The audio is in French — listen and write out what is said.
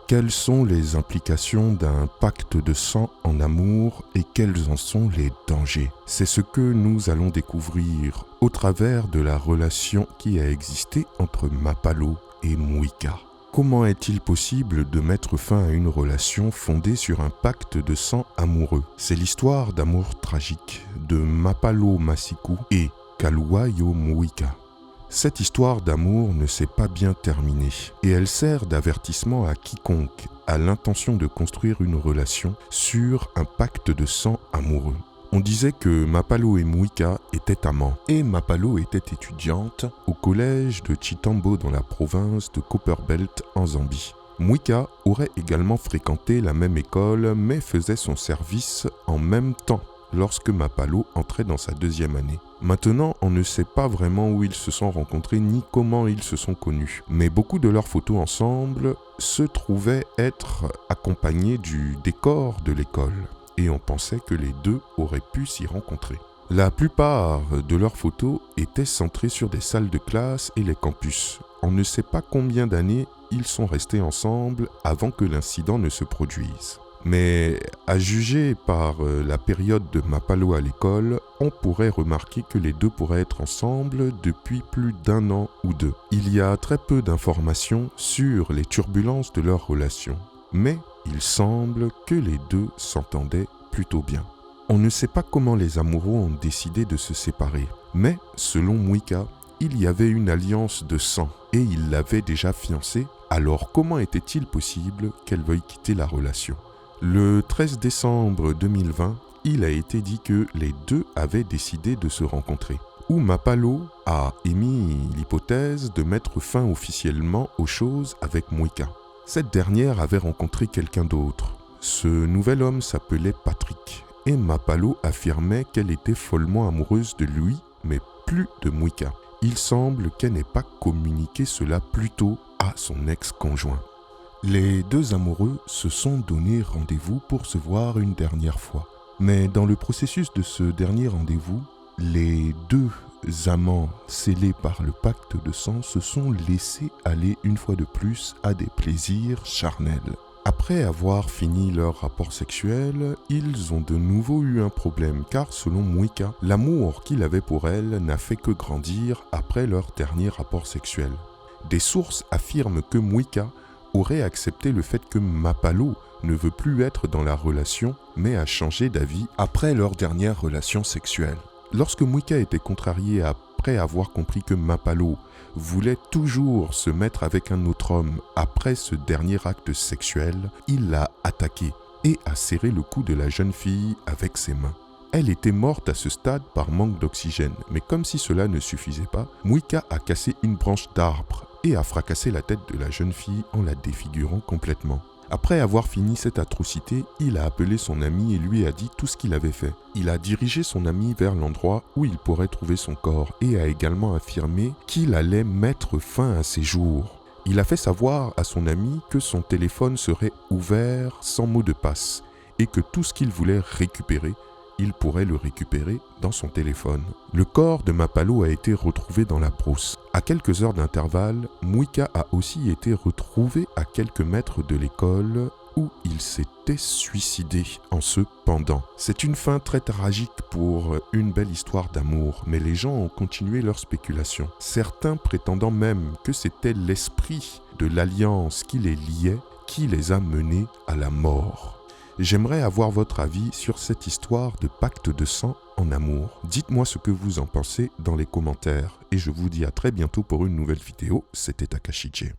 Quelles sont les implications d'un pacte de sang en amour et quels en sont les dangers? C'est ce que nous allons découvrir au travers de la relation qui a existé entre Mapalo et Muika. Comment est-il possible de mettre fin à une relation fondée sur un pacte de sang amoureux? C'est l'histoire d'amour tragique de Mapalo Masiku et Kaluwayo Muika. Cette histoire d'amour ne s'est pas bien terminée et elle sert d'avertissement à quiconque a l'intention de construire une relation sur un pacte de sang amoureux. On disait que Mapalo et Muika étaient amants et Mapalo était étudiante au collège de Chitambo dans la province de Copperbelt en Zambie. Muika aurait également fréquenté la même école mais faisait son service en même temps lorsque Mapalo entrait dans sa 2e année. Maintenant, on ne sait pas vraiment où ils se sont rencontrés ni comment ils se sont connus, mais beaucoup de leurs photos ensemble se trouvaient être accompagnées du décor de l'école, et on pensait que les deux auraient pu s'y rencontrer. La plupart de leurs photos étaient centrées sur des salles de classe et les campus. On ne sait pas combien d'années ils sont restés ensemble avant que l'incident ne se produise. Mais à juger par la période de Mapalo à l'école, on pourrait remarquer que les deux pourraient être ensemble depuis plus d'1 an ou 2. Il y a très peu d'informations sur les turbulences de leur relation, mais il semble que les deux s'entendaient plutôt bien. On ne sait pas comment les amoureux ont décidé de se séparer, mais selon Muika, il y avait une alliance de sang et il l'avait déjà fiancée, alors comment était-il possible qu'elle veuille quitter la relation ? Le 13 décembre 2020, il a été dit que les deux avaient décidé de se rencontrer, où Mapalo a émis l'hypothèse de mettre fin officiellement aux choses avec Muika. Cette dernière avait rencontré quelqu'un d'autre. Ce nouvel homme s'appelait Patrick, et Mapalo affirmait qu'elle était follement amoureuse de lui, mais plus de Muika. Il semble qu'elle n'ait pas communiqué cela plus tôt à son ex-conjoint. Les deux amoureux se sont donné rendez-vous pour se voir une dernière fois. Mais dans le processus de ce dernier rendez-vous, les deux amants scellés par le pacte de sang se sont laissés aller une fois de plus à des plaisirs charnels. Après avoir fini leur rapport sexuel, ils ont de nouveau eu un problème car selon Muika, l'amour qu'il avait pour elle n'a fait que grandir après leur dernier rapport sexuel. Des sources affirment que Muika aurait accepté le fait que Mapalo ne veut plus être dans la relation, mais a changé d'avis après leur dernière relation sexuelle. Lorsque Muika était contrarié après avoir compris que Mapalo voulait toujours se mettre avec un autre homme après ce dernier acte sexuel, il l'a attaqué et a serré le cou de la jeune fille avec ses mains. Elle était morte à ce stade par manque d'oxygène, mais comme si cela ne suffisait pas, Muika a cassé une branche d'arbre et a fracassé la tête de la jeune fille en la défigurant complètement. Après avoir fini cette atrocité, il a appelé son ami et lui a dit tout ce qu'il avait fait. Il a dirigé son ami vers l'endroit où il pourrait trouver son corps et a également affirmé qu'il allait mettre fin à ses jours. Il a fait savoir à son ami que son téléphone serait ouvert sans mot de passe et que tout ce qu'il voulait récupérer, il pourrait le récupérer dans son téléphone. Le corps de Mapalo a été retrouvé dans la brousse. À quelques heures d'intervalle, Muika a aussi été retrouvé à quelques mètres de l'école où il s'était suicidé en se pendant. C'est une fin très tragique pour une belle histoire d'amour, mais les gens ont continué leurs spéculations. Certains prétendant même que c'était l'esprit de l'alliance qui les liait qui les a menés à la mort. J'aimerais avoir votre avis sur cette histoire de pacte de sang en amour. Dites-moi ce que vous en pensez dans les commentaires et je vous dis à très bientôt pour une nouvelle vidéo. C'était Takashi J.